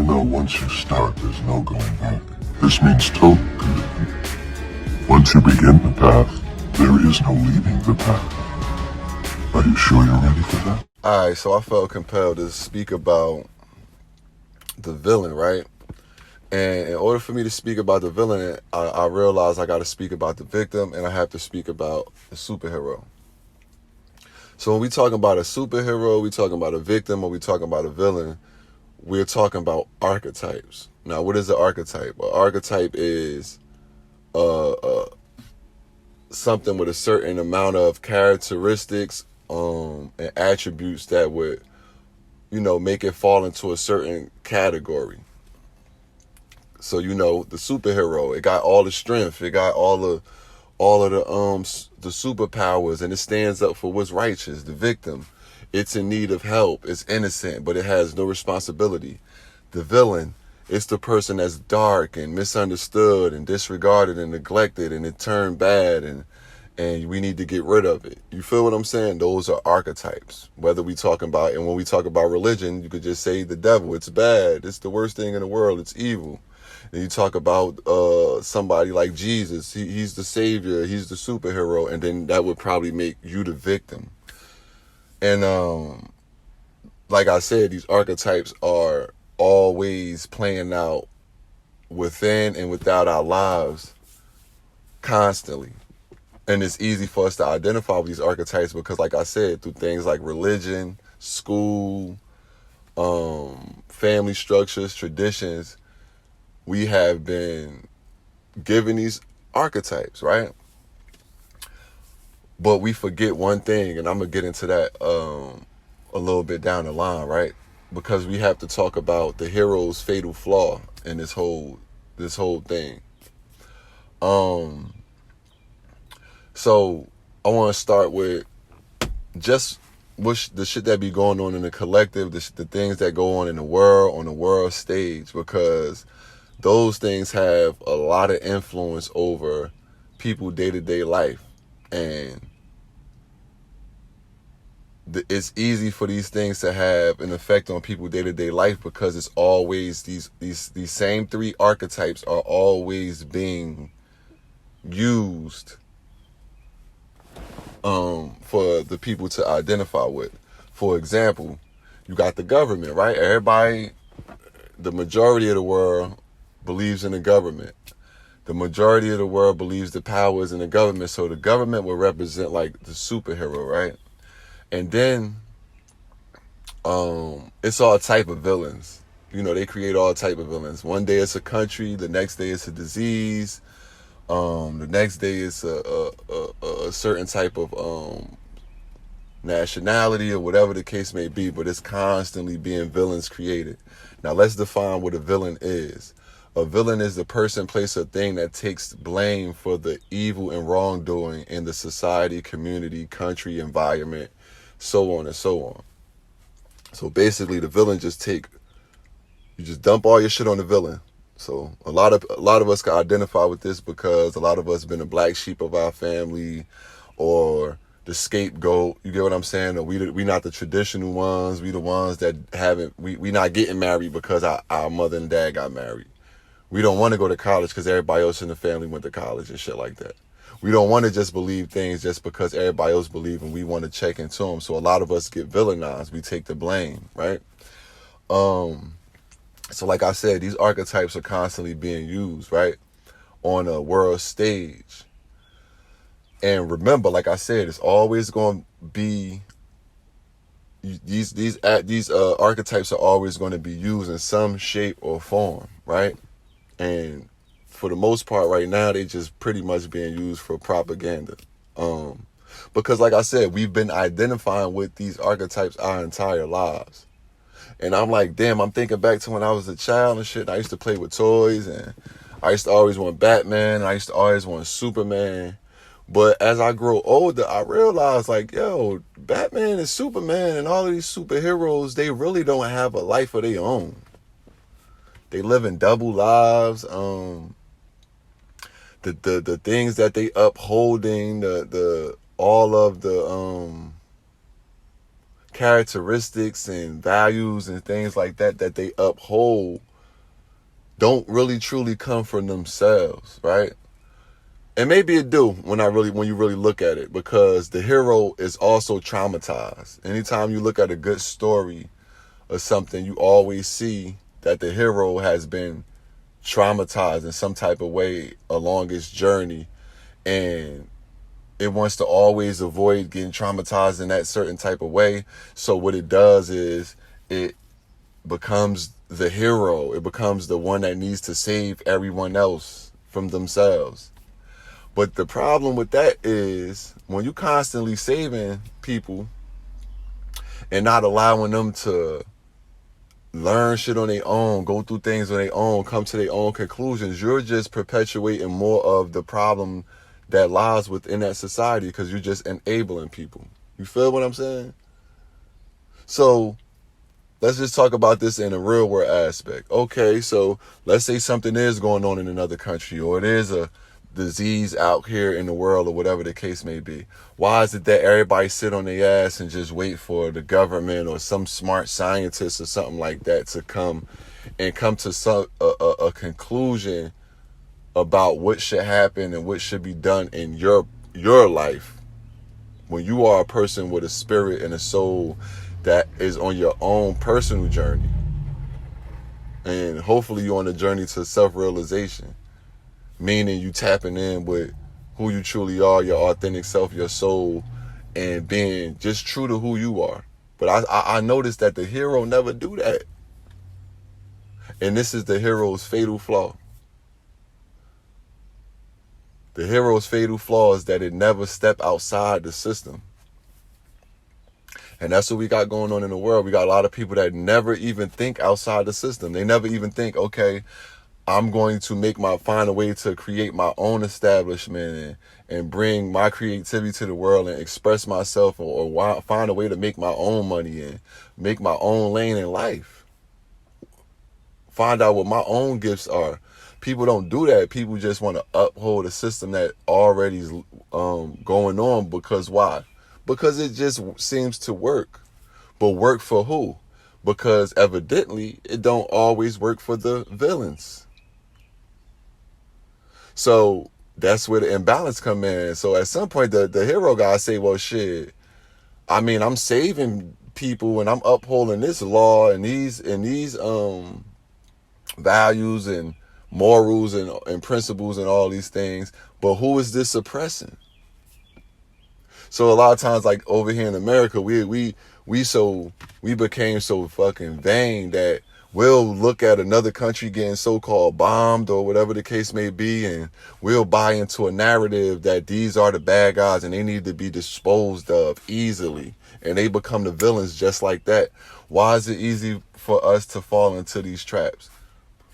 know once you start, there's no going back. This means total commitment. Once you begin the path, there is no leaving the path. Are you sure you're ready for that? Alright, so I felt compelled to speak about the villain, right? And in order for me to speak about the villain, I realized I got to speak about the victim, and I have to speak about the superhero. So when we talk about a superhero, we talking about a victim, or we talking about a villain, we're talking about archetypes. Now, what is an archetype? An archetype is something with a certain amount of characteristics and attributes that would, make it fall into a certain category. So, the superhero, it got all the strength, it got all of the superpowers, and it stands up for what's righteous. The victim, it's in need of help, it's innocent, but it has no responsibility. The villain, it's the person that's dark and misunderstood and disregarded and neglected, and it turned bad, and we need to get rid of it. You feel what I'm saying? Those are archetypes. Whether we talking about, and when we talk about religion, you could just say the devil, it's bad, it's the worst thing in the world, it's evil. And you talk about somebody like Jesus, he's the savior, he's the superhero, and then that would probably make you the victim. And like I said, these archetypes are always playing out within and without our lives constantly. And it's easy for us to identify with these archetypes because, like I said, through things like religion, school, family structures, traditions, we have been given these archetypes, right? But we forget one thing, and I'm going to get into that a little bit down the line, right? Because we have to talk about the hero's fatal flaw in this whole thing. So I want to start with just the shit that be going on in the collective, the things that go on in the world, on the world stage, because those things have a lot of influence over people's day-to-day life. And it's easy for these things to have an effect on people's day-to-day life because it's always these same three archetypes are always being used for the people to identify with. For example, you got the government, right? Everybody, the majority of the world believes in the government. The majority of the world believes the power is in the government. So the government will represent like the superhero, right? And then it's all type of villains. They create all type of villains. One day it's a country, the next day it's a disease, the next day it's a certain type of nationality or whatever the case may be, but it's constantly being villains created. Now let's define what a villain is. A villain is the person, place, or thing that takes blame for the evil and wrongdoing in the society, community, country, environment, so on and so on. So basically the villain you just dump all your shit on the villain. So a lot of us can identify with this because a lot of us been a black sheep of our family or the scapegoat. You get what I'm saying? Or we not the traditional ones. We the ones that we not getting married because our mother and dad got married. We don't want to go to college because everybody else in the family went to college and shit like that. We don't want to just believe things just because everybody else believes and we want to check into them. So a lot of us get villainized. We take the blame, right? So like I said, these archetypes are constantly being used, right? On a world stage. And remember, like I said, it's always going to be, these archetypes are always going to be used in some shape or form, right? And for the most part right now, they just pretty much being used for propaganda. Because like I said, we've been identifying with these archetypes our entire lives. And I'm like, damn, I'm thinking back to when I was a child and shit. And I used to play with toys and I used to always want Batman. And I used to always want Superman. But as I grow older, I realized like, yo, Batman and Superman and all of these superheroes, they really don't have a life of their own. They live in double lives. The things that they upholding, all of the characteristics and values and things like that they uphold don't really truly come from themselves, right? And maybe it do when you really look at it, because the hero is also traumatized. Anytime you look at a good story or something, you always see that the hero has been traumatized in some type of way along its journey, and it wants to always avoid getting traumatized in that certain type of way. So what it does is it becomes the hero. It becomes the one that needs to save everyone else from themselves. But the problem with that is when you constantly saving people and not allowing them to learn shit on their own, go through things on their own, come to their own conclusions, you're just perpetuating more of the problem that lies within that society, because you're just enabling people. You feel what I'm saying? So let's just talk about this in a real world aspect. Okay, so let's say something is going on in another country, or it is a disease out here in the world, or whatever the case may be. Why is it that everybody sit on their ass and just wait for the government or some smart scientist or something like that to come to a conclusion about what should happen and what should be done in your life, when you are a person with a spirit and a soul that is on your own personal journey, and hopefully you're on a journey to self-realization, meaning you tapping in with who you truly are, your authentic self, your soul, and being just true to who you are. But I noticed that the hero never do that, and this is the hero's fatal flaw. The hero's fatal flaw is that it never step outside the system. And that's what we got going on in the world. We got a lot of people that never even think outside the system. They never even think, okay, I'm going to find a way to create my own establishment and bring my creativity to the world and express myself, or find a way to make my own money and make my own lane in life. Find out what my own gifts are. People don't do that. People just want to uphold a system that already is going on. Because why? Because it just seems to work. But work for who? Because evidently it don't always work for the villains. So that's where the imbalance come in. So at some point the hero guy say, well, shit, I mean, I'm saving people and I'm upholding this law and these values and morals and principles and all these things, but who is this suppressing? So a lot of times, like over here in America, we became so fucking vain that we'll look at another country getting so-called bombed or whatever the case may be, and we'll buy into a narrative that these are the bad guys and they need to be disposed of easily, and they become the villains just like that. Why is it easy for us to fall into these traps?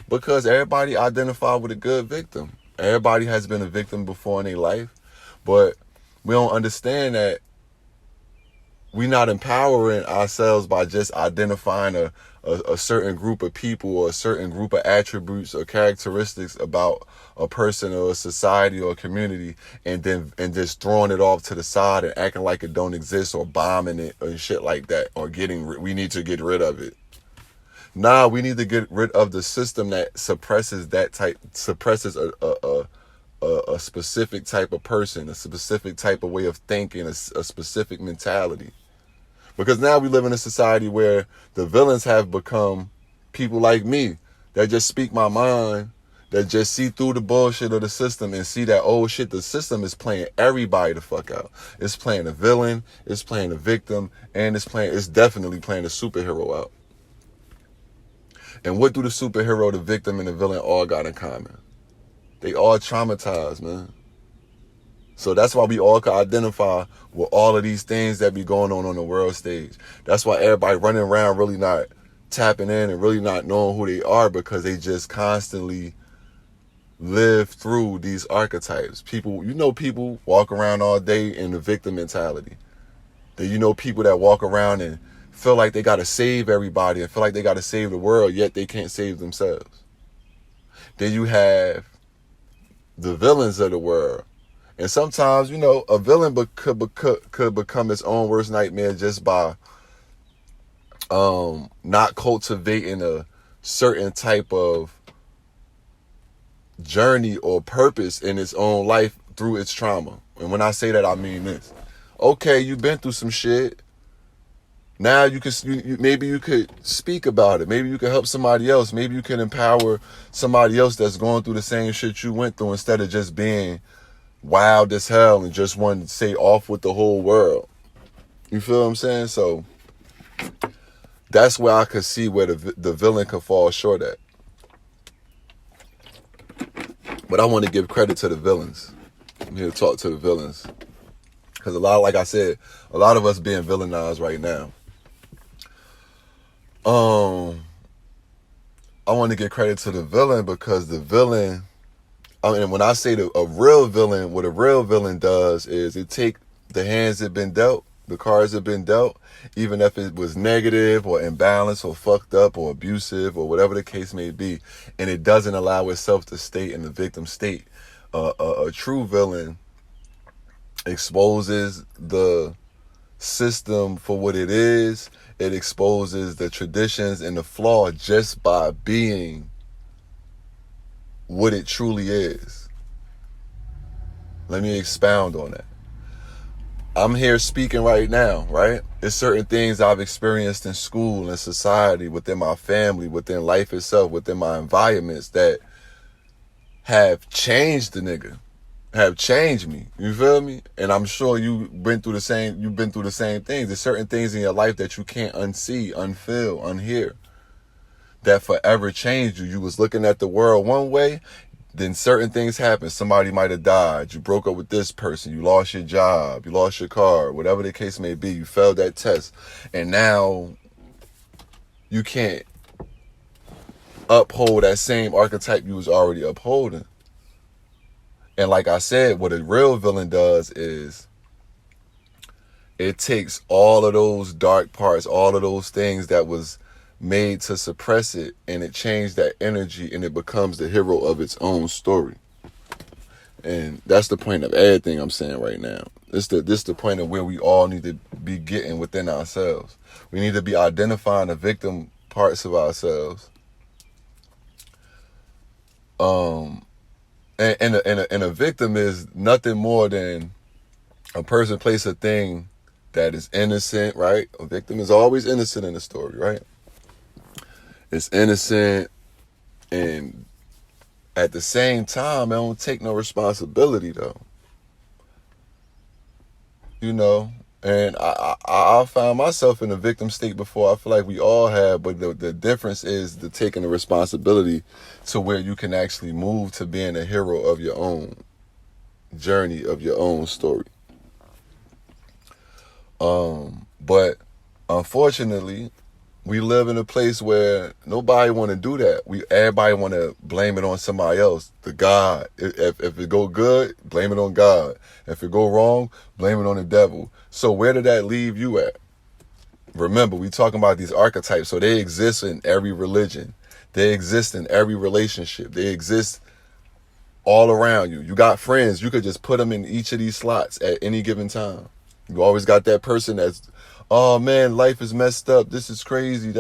Because everybody identify with a good victim. Everybody has been a victim before in their life, but we don't understand that we're not empowering ourselves by just identifying a certain group of people or a certain group of attributes or characteristics about a person or a society or a community, and just throwing it off to the side and acting like it don't exist, or bombing it and shit like that, or we need to get rid of it. Nah, we need to get rid of the system that suppresses a specific type of person, a specific type of way of thinking, a specific mentality. Because now we live in a society where the villains have become people like me that just speak my mind, that just see through the bullshit of the system and see that, oh shit, the system is playing everybody the fuck out. It's playing a villain, it's playing a victim, and it's definitely playing a superhero out. And what do the superhero, the victim, and the villain all got in common? They all traumatized, man. So that's why we all can identify with all of these things that be going on the world stage. That's why everybody running around really not tapping in and really not knowing who they are, because they just constantly live through these archetypes. People walk around all day in the victim mentality. People that walk around and feel like they got to save everybody and feel like they got to save the world, yet they can't save themselves. Then you have the villains of the world. And sometimes, a villain could become its own worst nightmare just by not cultivating a certain type of journey or purpose in its own life through its trauma. And when I say that, I mean this. Okay, you've been through some shit. Now maybe you could speak about it. Maybe you could help somebody else. Maybe you can empower somebody else that's going through the same shit you went through, instead of just being wild as hell and just wanting to say off with the whole world. You feel what I'm saying? So that's where I could see where the villain could fall short at. But I want to give credit to the villains. I'm here to talk to the villains. Because like I said, a lot of us being villainized right now. I want to give credit to the villain, because the villain, when I say a real villain, what a real villain does is it take the hands that been dealt, the cards that been dealt, even if it was negative or imbalanced or fucked up or abusive or whatever the case may be, and it doesn't allow itself to stay in the victim state. A true villain exposes the system for what it is. It exposes the traditions and the flaw just by being what it truly is. Let me expound on that. I'm here speaking right now, right? There's certain things I've experienced in school and society, within my family, within life itself, within my environments, that have changed the nigga, have changed me. You feel me? And I'm sure you've been through the same things. There's certain things in your life that you can't unsee, unfeel, unhear, that forever changed you. You was looking at the world one way, then certain things happen. Somebody might have died. You broke up with this person. You lost your job. You lost your car. Whatever the case may be, you failed that test. And now you can't uphold that same archetype you was already upholding. And like I said, what a real villain does is it takes all of those dark parts, all of those things that was made to suppress it, and it changed that energy, and it becomes the hero of its own story. And that's the point of everything I'm saying right now. This the point of where we all need to be getting within ourselves. We need to be identifying the victim parts of ourselves. And a victim is nothing more than a person, place, a thing that is innocent, right? A victim is always innocent in a story, right? It's innocent, and at the same time, I don't take no responsibility, though. You know, and I found myself in a victim state before. I feel like we all have, but the difference is the taking the responsibility to where you can actually move to being a hero of your own journey, of your own story. But unfortunately, we live in a place where nobody want to do that. Everybody want to blame it on somebody else. The God. If it go good, blame it on God. If it go wrong, blame it on the devil. So where did that leave you at? Remember, we talking about these archetypes. So they exist in every religion. They exist in every relationship. They exist all around you. You got friends. You could just put them in each of these slots at any given time. You always got that person that's, oh man, life is messed up. This is crazy.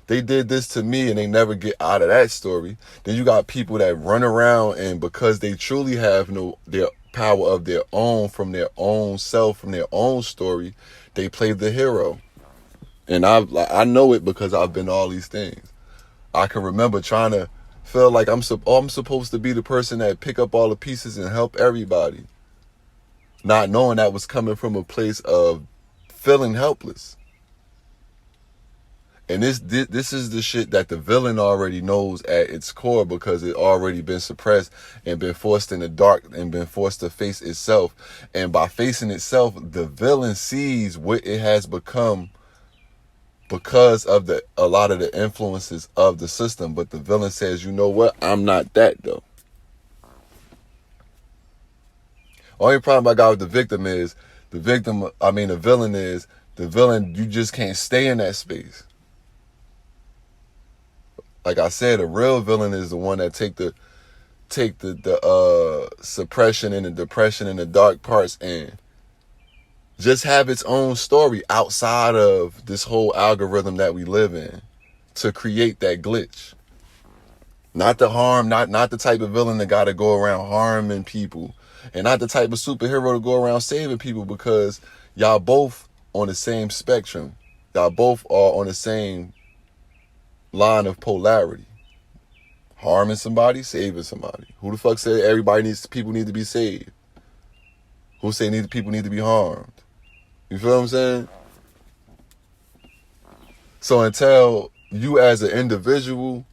They did this to me, and they never get out of that story. Then you got people that run around, and because they truly have their power of their own, from their own self, from their own story, they play the hero. And I know it because I've been all these things. I can remember trying to feel like I'm supposed to be the person that pick up all the pieces and help everybody, not knowing that was coming from a place of feeling helpless. And this is the shit that the villain already knows at its core, because it already been suppressed and been forced in the dark and been forced to face itself. And by facing itself, the villain sees what it has become because of a lot of the influences of the system. But the villain says, you know what? I'm not that, though. Only problem I got with the victim is, the villain is, the villain, you just can't stay in that space. Like I said, a real villain is the one that take the suppression and the depression and the dark parts and just have its own story outside of this whole algorithm that we live in to create that glitch. Not the harm, not the type of villain that got to go around harming people, and not the type of superhero to go around saving people, because y'all both on the same spectrum. Y'all both are on the same line of polarity. Harming somebody, saving somebody. Who the fuck said people need to be saved? Who say people need to be harmed? You feel what I'm saying? So until you as an individual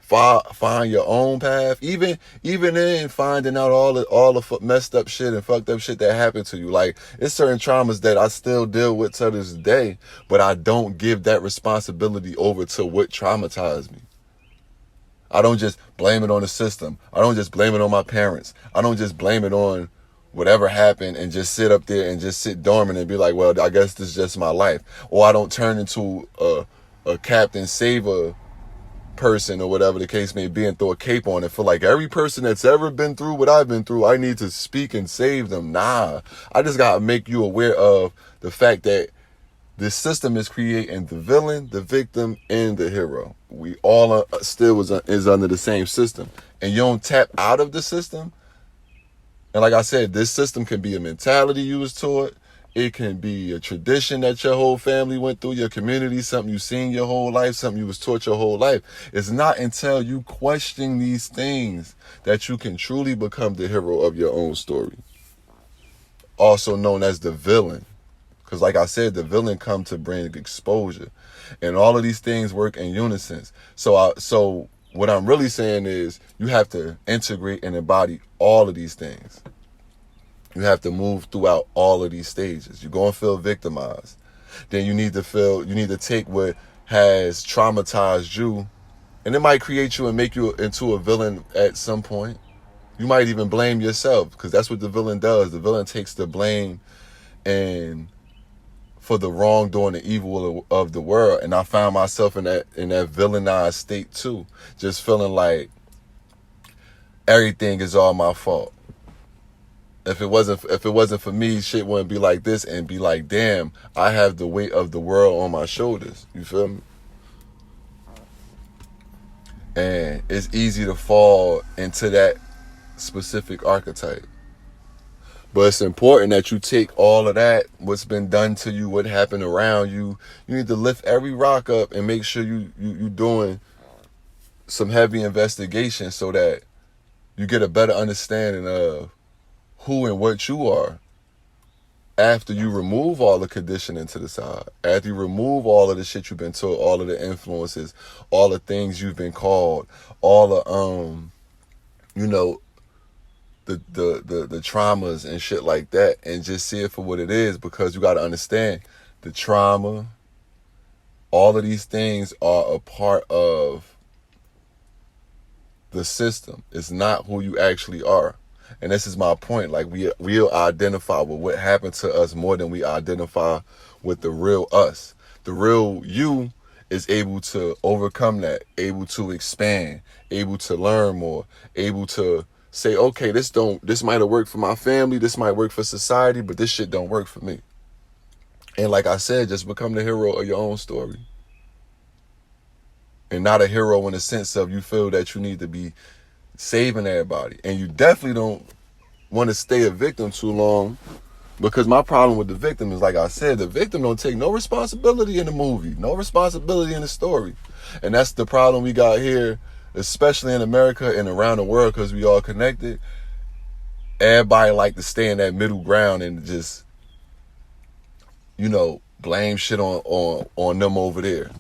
find your own path, even in finding out all the messed up shit and fucked up shit that happened to you, like it's certain traumas that I still deal with to this day, but I don't give that responsibility over to what traumatized me. I don't just blame it on the system. I don't just blame it on my parents. I don't just blame it on whatever happened and just sit up there and just sit dormant and be like, well, I guess this is just my life. Or I don't turn into a Captain Saver person or whatever the case may be and throw a cape on it for like every person that's ever been through what I've been through, I need to speak and save them. Nah, I just got to make you aware of the fact that this system is creating the villain, the victim, and the hero. We all is under the same system. And you don't tap out of the system. And like I said, this system can be a mentality used toward it. It can be a tradition that your whole family went through, your community, something you've seen your whole life, something you was taught your whole life. It's not until you question these things that you can truly become the hero of your own story. Also known as the villain. Because like I said, the villain come to bring exposure. And all of these things work in unison. So what I'm really saying is you have to integrate and embody all of these things. You have to move throughout all of these stages. You're going to feel victimized. Then you need to take what has traumatized you, and it might create you and make you into a villain at some point. You might even blame yourself, because that's what the villain does. The villain takes the blame and for the wrongdoing and evil of the world. And I found myself in that villainized state too. Just feeling like everything is all my fault. If it wasn't for me, shit wouldn't be like this, and be like, damn, I have the weight of the world on my shoulders. You feel me? And it's easy to fall into that specific archetype. But it's important that you take all of that, what's been done to you, what happened around you. You need to lift every rock up and make sure you doing some heavy investigation so that you get a better understanding of who and what you are after you remove all the conditioning to the side, after you remove all of the shit you've been told, all of the influences, all the things you've been called, all the the traumas and shit like that, and just see it for what it is. Because you got to understand, the trauma, all of these things are a part of the system. It's not who you actually are. And this is my point. Like, we'll identify with what happened to us more than we identify with the real us. The real you is able to overcome that, able to expand, able to learn more, able to say, okay, this might have worked for my family, this might work for society, but this shit don't work for me. And like I said, just become the hero of your own story. And not a hero in the sense of you feel that you need to be saving everybody. And you definitely don't want to stay a victim too long, because my problem with the victim is, like I said, the victim don't take no responsibility in the movie, no responsibility in the story. And that's the problem we got here, especially in America and around the world, because we all connected. Everybody like to stay in that middle ground and just, blame shit on them over there.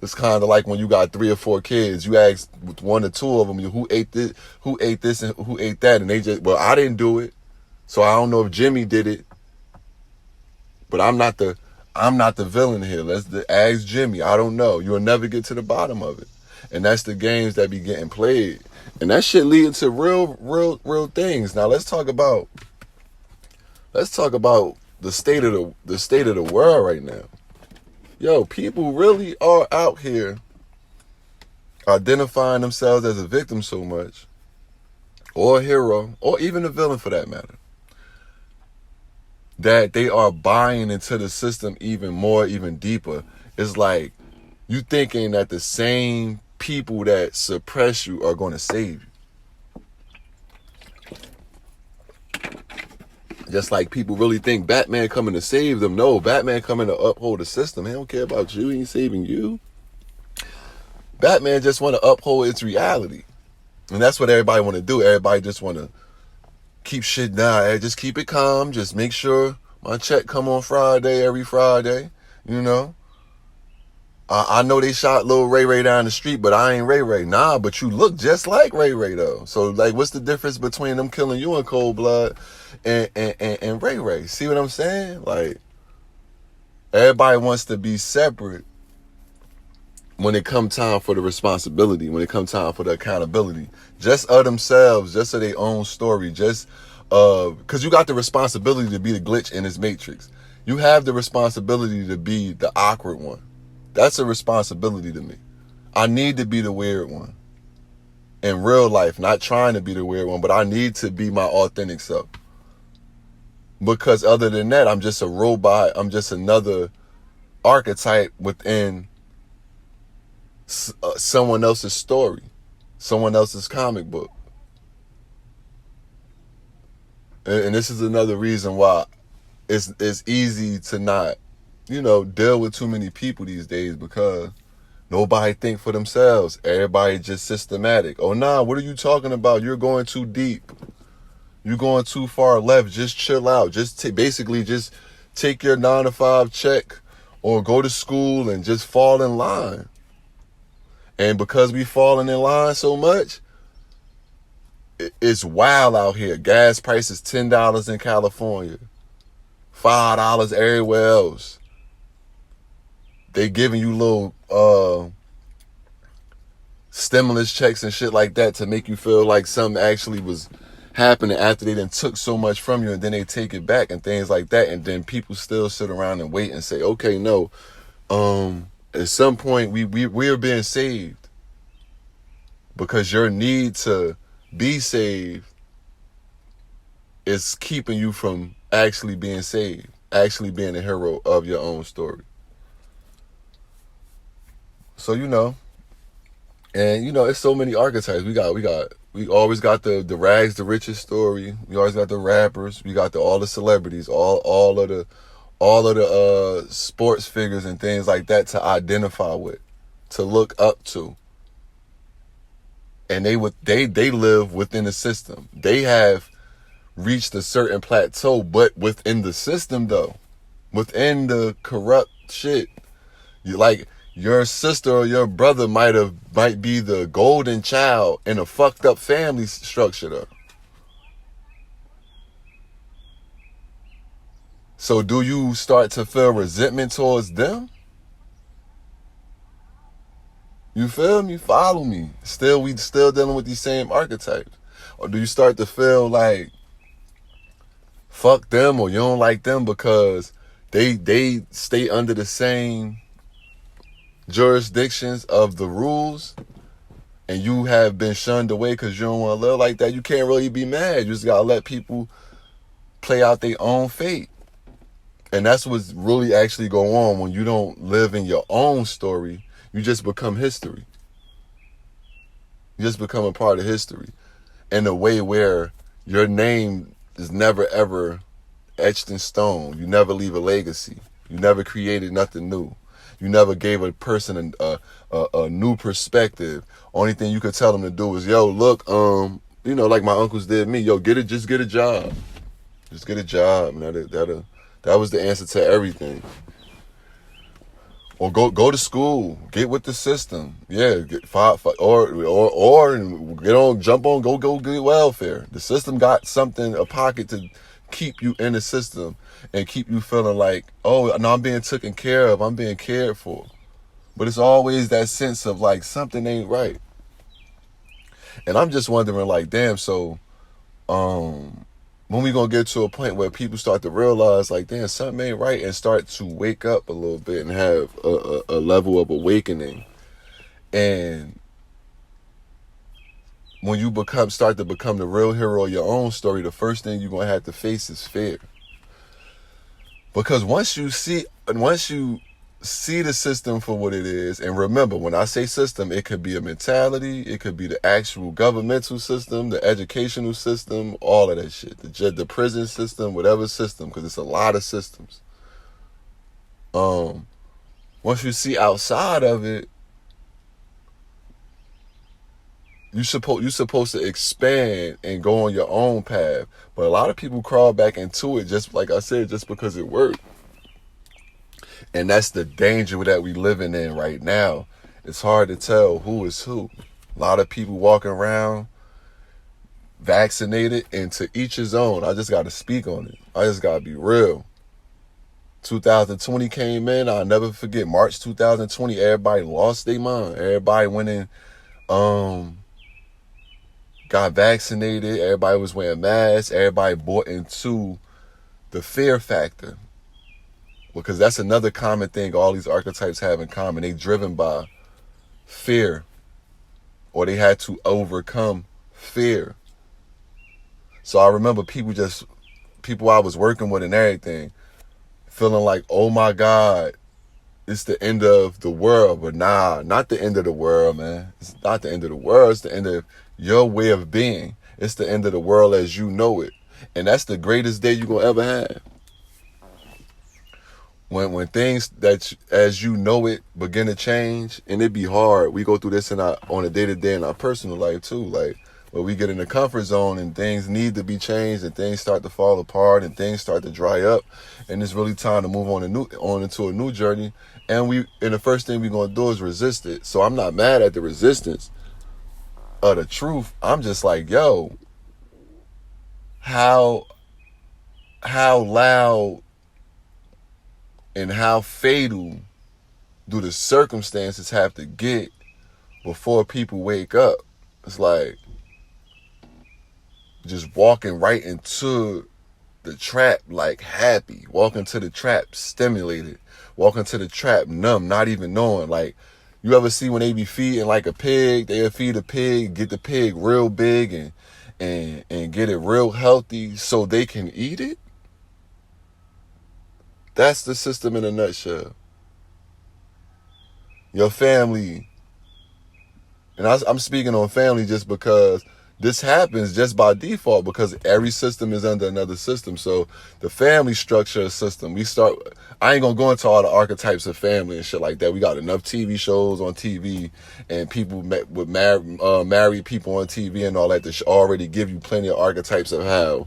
It's kind of like when you got 3 or 4 kids, you ask 1 or 2 of them, who ate this, and who ate that, and they just, well, I didn't do it, so I don't know if Jimmy did it, but I'm not the villain here. Let's ask Jimmy. I don't know. You'll never get to the bottom of it, and that's the games that be getting played, and that shit leading to real things. Now let's talk about the state of the world right now. Yo, people really are out here identifying themselves as a victim so much, or a hero, or even a villain for that matter, that they are buying into the system even more, even deeper. It's like you thinking that the same people that suppress you are going to save you. Just like people really think Batman coming to save them. No, Batman coming to uphold the system. He don't care about you. He ain't saving you. Batman just want to uphold its reality. And that's what everybody want to do. Everybody just want to keep shit down. Just keep it calm. Just make sure my check come on Friday, every Friday. You know? I know they shot Lil Ray Ray down the street, but I ain't Ray Ray. Nah, but you look just like Ray Ray, though. So, like, what's the difference between them killing you in cold blood and Ray Ray? See what I'm saying? Like, everybody wants to be separate when it come time for the responsibility, when it come time for the accountability. Just of themselves, just of their own story, just because you got the responsibility to be the glitch in this matrix. You have the responsibility to be the awkward one. That's a responsibility to me. I need to be the weird one. In real life, not trying to be the weird one, but I need to be my authentic self. Because other than that, I'm just a robot. I'm just another archetype within someone else's story, someone else's comic book. And this is another reason why it's easy to not, deal with too many people these days, because nobody think for themselves. Everybody just systematic. Oh, nah, what are you talking about? You're going too deep. You're going too far left. Just chill out. Basically just take your 9-to-5 check or go to school and just fall in line. And because we falling in line so much, it's wild out here. Gas prices $10 in California, $5 everywhere else. They giving you little stimulus checks and shit like that to make you feel like something actually was happening after they done took so much from you, and then they take it back and things like that. And then people still sit around and wait and say, okay, no, at some point we're being saved, because your need to be saved is keeping you from actually being saved, actually being a hero of your own story. So, and it's so many archetypes. We always got the rags to riches story. We always got the rappers. We got all the celebrities, all of the sports figures and things like that to identify with, to look up to. And they live within the system. They have reached a certain plateau, but within the system though, within the corrupt shit. Your sister or your brother might be the golden child in a fucked up family structure though. So do you start to feel resentment towards them? You feel me? Follow me. We still dealing with these same archetypes. Or do you start to feel like fuck them, or you don't like them because they stay under the same jurisdictions of the rules, and you have been shunned away because you don't want to live like that? You can't really be mad. You just gotta let people play out their own fate. And that's what's really actually go on when you don't live in your own story. You just become history. You just become a part of history in a way where your name is never ever etched in stone. You never leave a legacy. You never created nothing new. You never gave a person a new perspective. Only thing you could tell them to do is, yo, look, like my uncles did me. Yo, just get a job. Just get a job. That was the answer to everything. Or go to school. Get with the system. Yeah, get or get on, jump on, go get welfare. The system got a pocket to keep you in the system and keep you feeling like, oh, no, I'm being taken care of, I'm being cared for. But it's always that sense of like something ain't right. And I'm just wondering, like, damn, so when we gonna get to a point where people start to realize, like, damn, something ain't right, and start to wake up a little bit and have a level of awakening. And when you start to become the real hero of your own story, the first thing you're gonna have to face is fear. Because once you see the system for what it is. And remember, when I say system, it could be a mentality, it could be the actual governmental system, the educational system, all of that shit. The prison system, whatever system, because it's a lot of systems. Once you see outside of it, you're supposed to expand and go on your own path. But a lot of people crawl back into it, just like I said, just because it worked. And that's the danger that we living in right now. It's hard to tell who is who. A lot of people walking around vaccinated, and to each his own. I just got to speak on it. I just got to be real. 2020 came in. I'll never forget March 2020. Everybody lost their mind. Everybody went in, got vaccinated. Everybody was wearing masks. Everybody bought into the fear factor. Because that's another common thing all these archetypes have in common. They driven by fear. Or they had to overcome fear. So I remember people I was working with and everything, feeling like, oh my God, it's the end of the world. But nah, not the end of the world, man. It's not the end of the world. It's the end of your way of being. It's the end of the world as you know it. And that's the greatest day you're going to ever have. When things that as you know it begin to change, and it be hard. We go through this on a day-to-day in our personal life too. Like, where we get in the comfort zone and things need to be changed and things start to fall apart and things start to dry up. And it's really time to move on into a new journey. And the first thing we're going to do is resist it. So I'm not mad at the resistance of the truth. I'm just like, yo, how loud and how fatal do the circumstances have to get before people wake up? It's like just walking right into the trap like happy, walking to the trap stimulated, walking to the trap numb, not even knowing. Like, you ever see when they be feeding like a pig, they'll feed a pig, get the pig real big and get it real healthy so they can eat it? That's the system in a nutshell. Your family, and I'm speaking on family just because this happens just by default, because every system is under another system. So the family structure system, I ain't gonna go into all the archetypes of family and shit like that. We got enough TV shows on TV and people with married people on TV and all that to already give you plenty of archetypes of how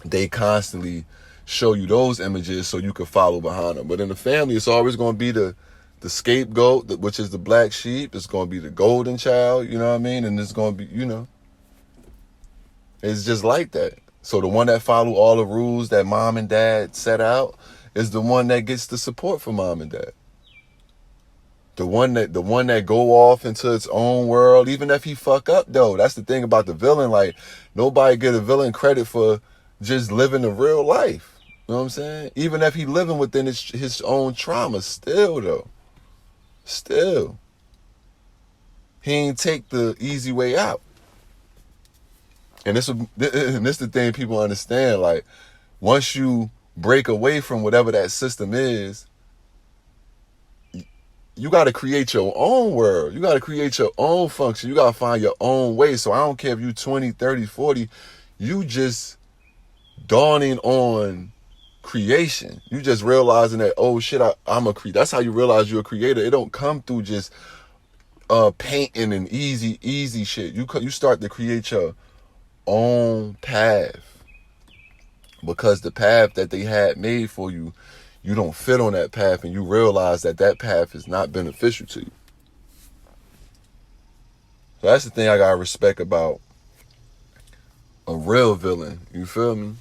they constantly show you those images so you can follow behind them. But in the family, it's always going to be the scapegoat, which is the black sheep. It's going to be the golden child, you know what I mean? And it's going to be, it's just like that. So the one that follow all the rules that mom and dad set out is the one that gets the support from mom and dad. The one that go off into its own world, even if he fuck up though. That's the thing about the villain. Like, nobody get a villain credit for just living a real life. You know what I'm saying? Even if he living within his own trauma, still, he ain't take the easy way out. And this the thing people understand. Like, once you break away from whatever that system is, you got to create your own world. You got to create your own function. You got to find your own way. So I don't care if you 20, 30, 40, you just dawning on creation. You just realizing that, oh shit, I'm a creator. That's how you realize you're a creator. It don't come through just painting and easy shit. You start to create your own path, because the path that they had made for you, you don't fit on that path, and you realize that path is not beneficial to you. So that's the thing I gotta respect about a real villain. You feel me?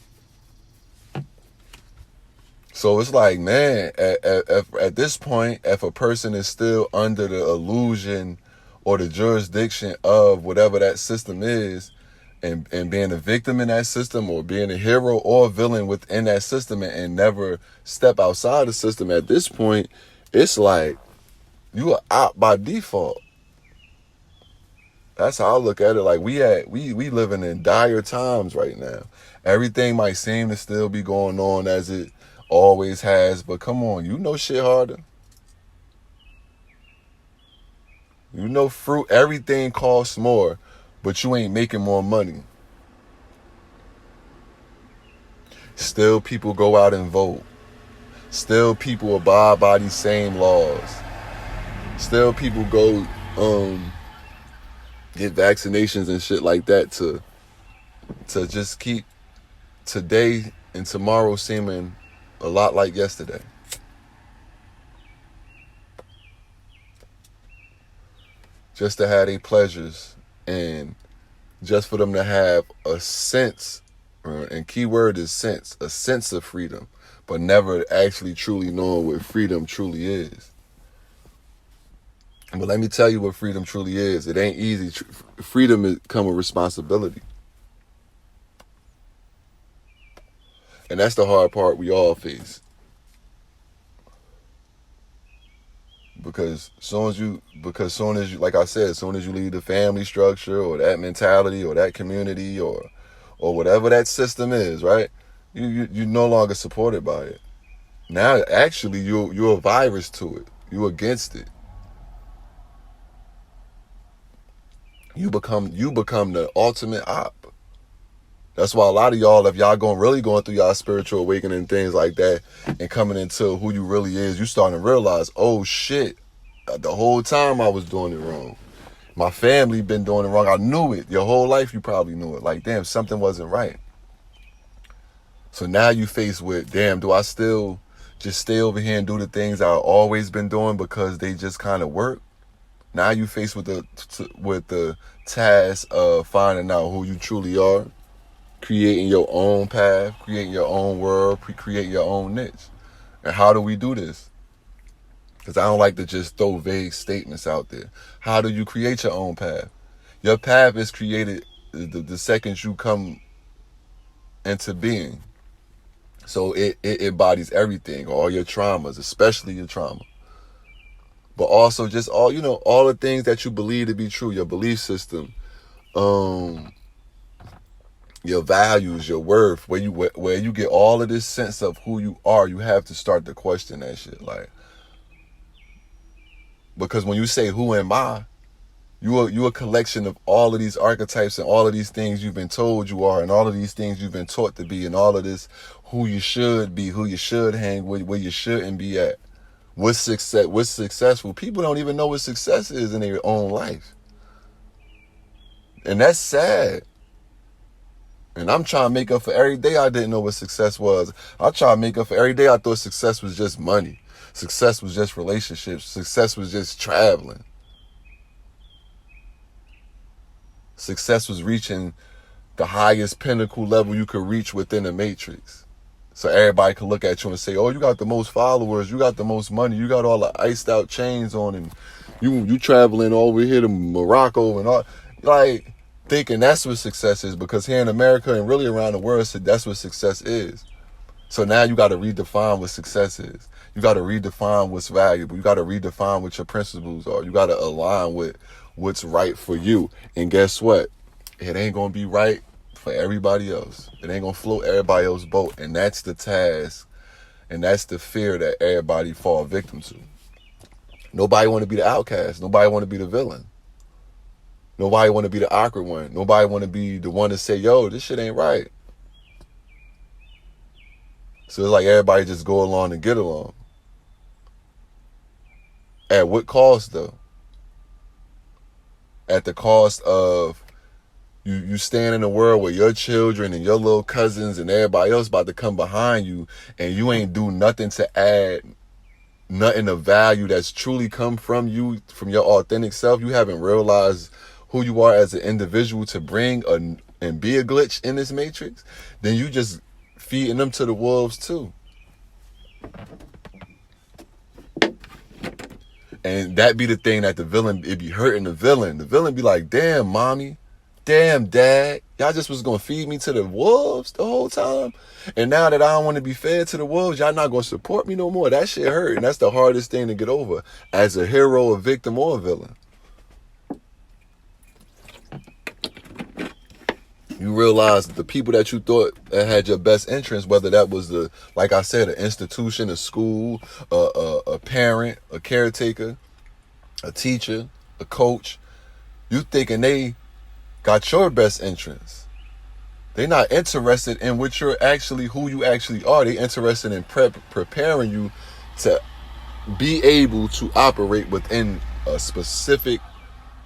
So it's like, man, at this point, if a person is still under the illusion or the jurisdiction of whatever that system is, and being a victim in that system, or being a hero or a villain within that system, and never step outside the system, at this point, it's like you are out by default. That's how I look at it. Like, we living in dire times right now. Everything might seem to still be going on as it always has, but come on, shit harder. You know, fruit, everything costs more, but you ain't making more money. Still people go out and vote. Still people abide by these same laws. Still people go get vaccinations and shit like that to just keep today and tomorrow seeming a lot like yesterday. Just to have their pleasures, and just for them to have a sense, and key word is sense, a sense of freedom, but never actually truly knowing what freedom truly is. But let me tell you what freedom truly is. It ain't easy. Freedom comes with responsibility. And that's the hard part we all face. Because soon as you, like I said, as soon as you leave the family structure or that mentality or that community or whatever that system is, right? You're no longer supported by it. Now, actually, you're a virus to it. You're against it. You become the ultimate op. That's why a lot of y'all, if y'all really going through y'all spiritual awakening and things like that, and coming into who you really is, you starting to realize, oh shit, the whole time I was doing it wrong. My family been doing it wrong. I knew it. Your whole life you probably knew it. Like, damn, something wasn't right. So now you faced with, damn, do I still just stay over here and do the things I've always been doing because they just kind of work? Now you faced with the task of finding out who you truly are, creating your own path, creating your own world, creating your own niche. And how do we do this? Because I don't like to just throw vague statements out there. How do you create your own path? Your path is created the second you come into being. So it embodies everything, all your traumas, especially your trauma. But also just all the things that you believe to be true, your belief system, your values, your worth, where you get all of this sense of who you are. You have to start to question that shit, like, because when you say who am I, you a collection of all of these archetypes and all of these things you've been told you are, and all of these things you've been taught to be, and all of this who you should be, who you should hang with, where you shouldn't be at. What's successful? People don't even know what success is in their own life. And that's sad. And I'm trying to make up for every day I didn't know what success was. I try to make up for every day I thought success was just money. Success was just relationships. Success was just traveling. Success was reaching the highest pinnacle level you could reach within a matrix. So everybody could look at you and say, oh, you got the most followers, you got the most money, you got all the iced out chains on, and you traveling over here to Morocco and all, like, thinking that's what success is, because here in America and really around the world, that's what success is. So now you got to redefine what success is. You got to redefine what's valuable. You got to redefine what your principles are. You got to align with what's right for you. And guess what? It ain't going to be right for everybody else. It ain't going to float everybody else's boat. And that's the task. And that's the fear that everybody fall victim to. Nobody want to be the outcast. Nobody want to be the villain. Nobody want to be the awkward one. Nobody want to be the one to say, yo, this shit ain't right. So it's like everybody just go along and get along. At what cost, though? At the cost of you stand in a world where your children and your little cousins and everybody else about to come behind you, and you ain't do nothing to add nothing of value that's truly come from you, from your authentic self. You haven't realized who you are as an individual to bring and be a glitch in this matrix. Then you just feeding them to the wolves too. And that be the thing that the villain, it be hurting the villain. The villain be like, damn, mommy, damn, dad, y'all just was going to feed me to the wolves the whole time. And now that I don't want to be fed to the wolves, y'all not going to support me no more. That shit hurt. And that's the hardest thing to get over as a hero, a victim, or a villain. You realize the people that you thought had your best interest, whether that was like I said, an institution, a school, a parent, a caretaker, a teacher, a coach, you thinking they got your best interests. They're not interested in what you're actually, who you actually are. They're interested in preparing you to be able to operate within a specific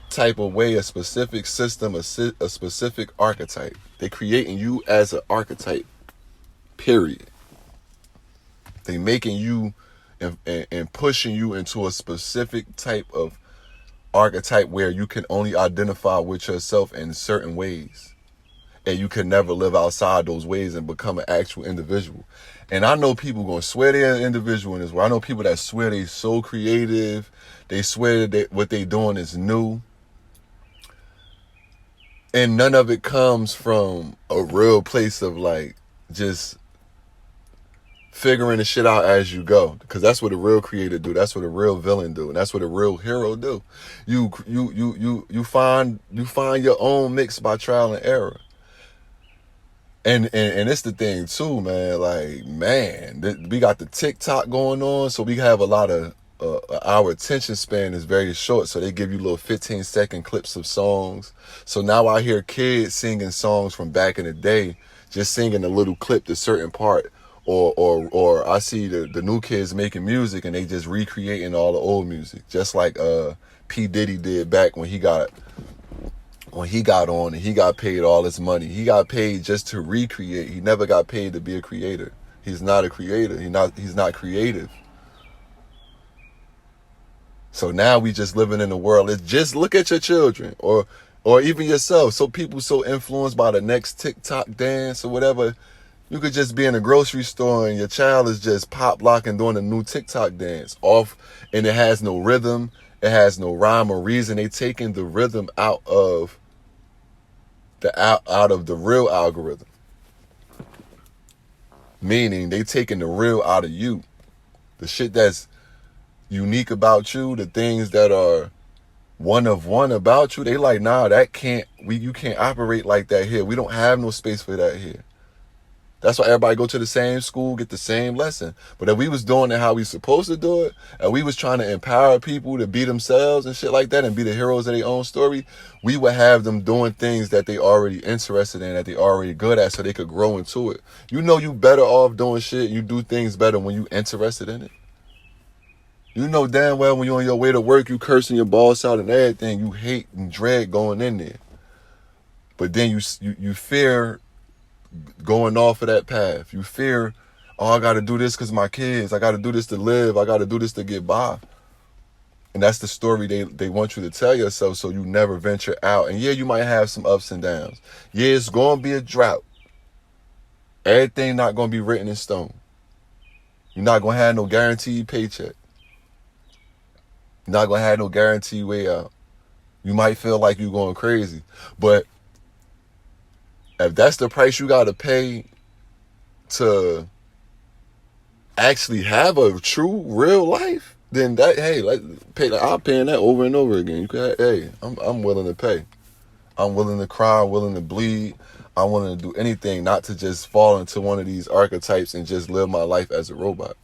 type of way, a specific system, a specific archetype. They're creating you as an archetype, period. They making you and pushing you into a specific type of archetype where you can only identify with yourself in certain ways. And you can never live outside those ways and become an actual individual. And I know people going to swear they're an individual in this world. I know people that swear they're so creative. They swear that what they're doing is new. And none of it comes from a real place of like just figuring the shit out as you go, because that's what a real creator do. That's what a real villain do, and that's what a real hero do. You find your own mix by trial and error. And it's the thing too, man. Like, man, we got the TikTok going on, so we have a lot of our attention span is very short. So they give you little 15-second clips of songs. So now I hear kids singing songs from back in the day, just singing a little clip to certain part. Or I see the new kids making music and they just recreating all the old music, just like P. Diddy did back when he got on and he got paid all this money. He got paid just to recreate. He never got paid to be a creator. He's not a creator. He's not creative. So now we just living in a world. It's just look at your children or even yourself. So people so influenced by the next TikTok dance or whatever. You could just be in a grocery store and your child is just pop locking doing a new TikTok dance off, and it has no rhythm, it has no rhyme or reason. They taking the rhythm out of the real algorithm. Meaning they taking the real out of you. The shit that's unique about you, the things that are one of one about you, they like, nah, you can't operate like that here. We don't have no space for that here. That's why everybody go to the same school, get the same lesson. But if we was doing it how we supposed to do it, and we was trying to empower people to be themselves and shit like that and be the heroes of their own story, we would have them doing things that they already interested in, that they already good at, so they could grow into it. You know you better off doing shit, you do things better when you interested in it. You know damn well when you're on your way to work, you cursing your boss out and everything, you hate and dread going in there. But then you fear going off of that path. You fear, I got to do this because my kids. I got to do this to live. I got to do this to get by. And that's the story they want you to tell yourself, so you never venture out. And yeah, you might have some ups and downs. Yeah, it's going to be a drought. Everything not going to be written in stone. You're not going to have no guaranteed paycheck. You're not going to have no guaranteed way out. You might feel like you're going crazy. But if that's the price you got to pay to actually have a true, real life, then that, hey, I'm paying that over and over again. I'm willing to pay. I'm willing to cry. I'm willing to bleed. I'm willing to do anything not to just fall into one of these archetypes and just live my life as a robot.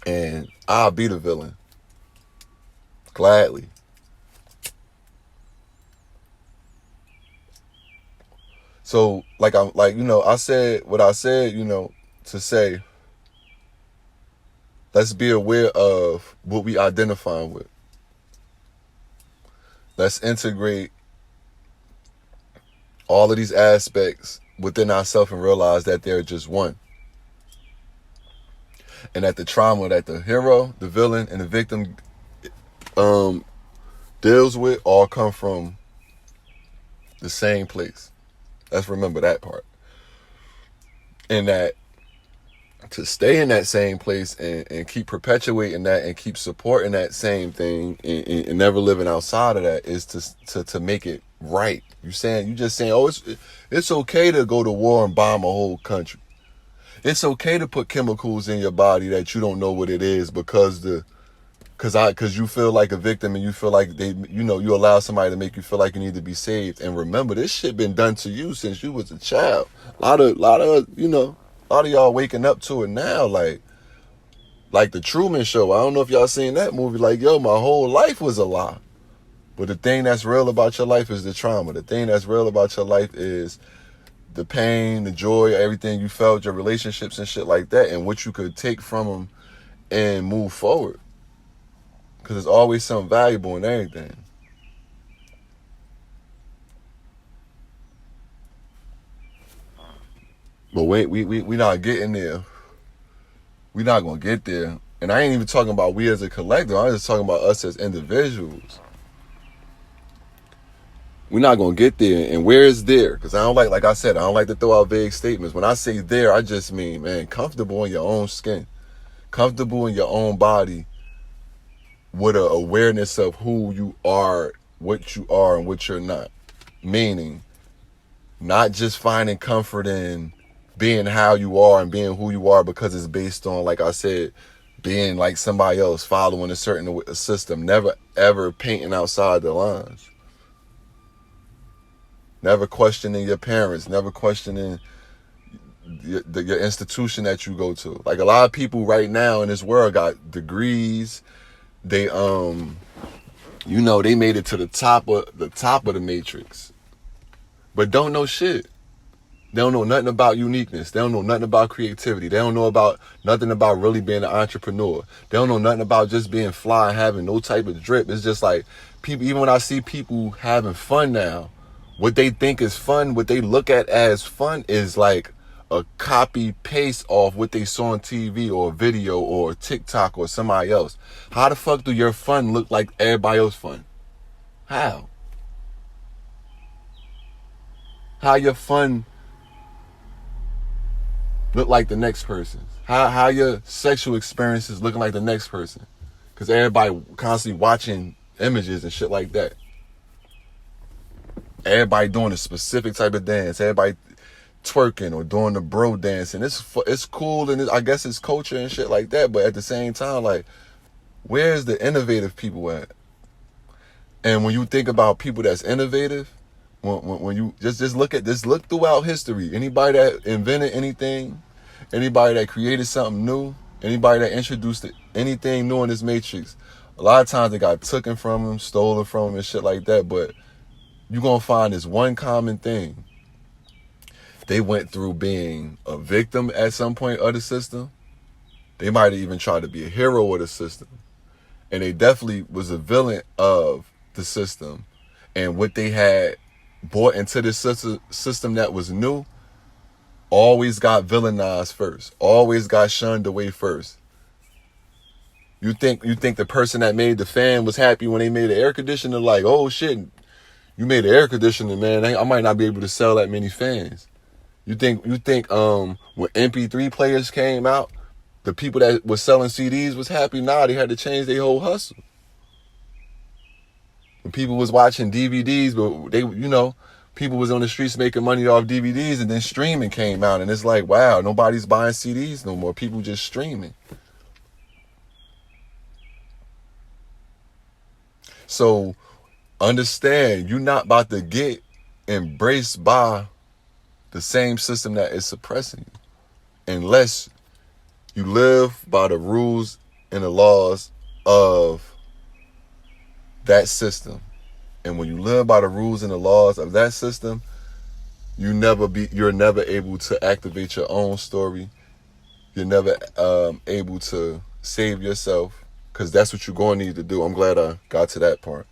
And I'll be the villain. Gladly. So, I said what I said, to say, let's be aware of what we identify with. Let's integrate all of these aspects within ourselves and realize that they're just one. And that the trauma that the hero, the villain, and the victim deals with all come from the same place. Let's remember that part. And that to stay in that same place and keep perpetuating that and keep supporting that same thing and never living outside of that is to make it right. You just saying, oh, it's okay to go to war and bomb a whole country. It's okay to put chemicals in your body that you don't know what it is because you feel like a victim and you feel like you allow somebody to make you feel like you need to be saved. And remember, this shit been done to you since you was a child. A lot of y'all waking up to it now, like the Truman Show. I don't know if y'all seen that movie. Like, yo, my whole life was a lie. But the thing that's real about your life is the trauma. The thing that's real about your life is the pain, the joy, everything you felt, your relationships and shit like that, and what you could take from them and move forward. Because there's always something valuable in everything. But wait, we not getting there. We not gonna get there. And I ain't even talking about we as a collective. I'm just talking about us as individuals. We're not gonna get there. And where is there? Because I don't like I said, I don't like to throw out vague statements. When I say there, I just mean, man, comfortable in your own skin, comfortable in your own body, with an awareness of who you are, and what you're not. Meaning, not just finding comfort in being how you are and being who you are because it's based on, like I said, being like somebody else, following a certain system, never ever painting outside the lines. Never questioning your parents, never questioning your institution that you go to. Like a lot of people right now in this world got degrees. They they made it to the top of the matrix, but don't know shit. They don't know nothing about uniqueness. They don't know nothing about creativity. They don't know about nothing about really being an entrepreneur. They don't know nothing about just being fly and having no type of drip. It's just like people, even when I see people having fun now, what they think is fun, what they look at as fun is like a copy paste off what they saw on TV or a video or TikTok or somebody else. How the fuck do your fun look like everybody else's fun? How? How your fun look like the next person's? How your sexual experiences looking like the next person? Because everybody constantly watching images and shit like that. Everybody doing a specific type of dance. Everybody twerking or doing the bro dancing. It's cool and I guess it's culture and shit like that. But at the same time, like, where's the innovative people at? And when you think about people that's innovative, when you just look throughout history, anybody that invented anything, anybody that created something new, anybody that introduced anything new in this matrix, a lot of times they got taken from them, stolen from them and shit like that. But you're going to find this one common thing. They went through being a victim at some point of the system. They might have even tried to be a hero of the system. And they definitely was a villain of the system. And what they had brought into this system that was new always got villainized first. Always got shunned away first. You think the person that made the fan was happy when they made the air conditioner? Like, oh shit, you made the air conditioner, man. I might not be able to sell that many fans. You think when MP3 players came out, the people that was selling CDs was happy? Nah, they had to change their whole hustle. When people was watching DVDs, but people was on the streets making money off DVDs, and then streaming came out, and it's like, wow, nobody's buying CDs no more. People just streaming. So understand, you're not about to get embraced by the same system that is suppressing you, unless you live by the rules and the laws of that system. And when you live by the rules and the laws of that system, you're never able to activate your own story. You're never able to save yourself, because that's what you're going to need to do. I'm glad I got to that part.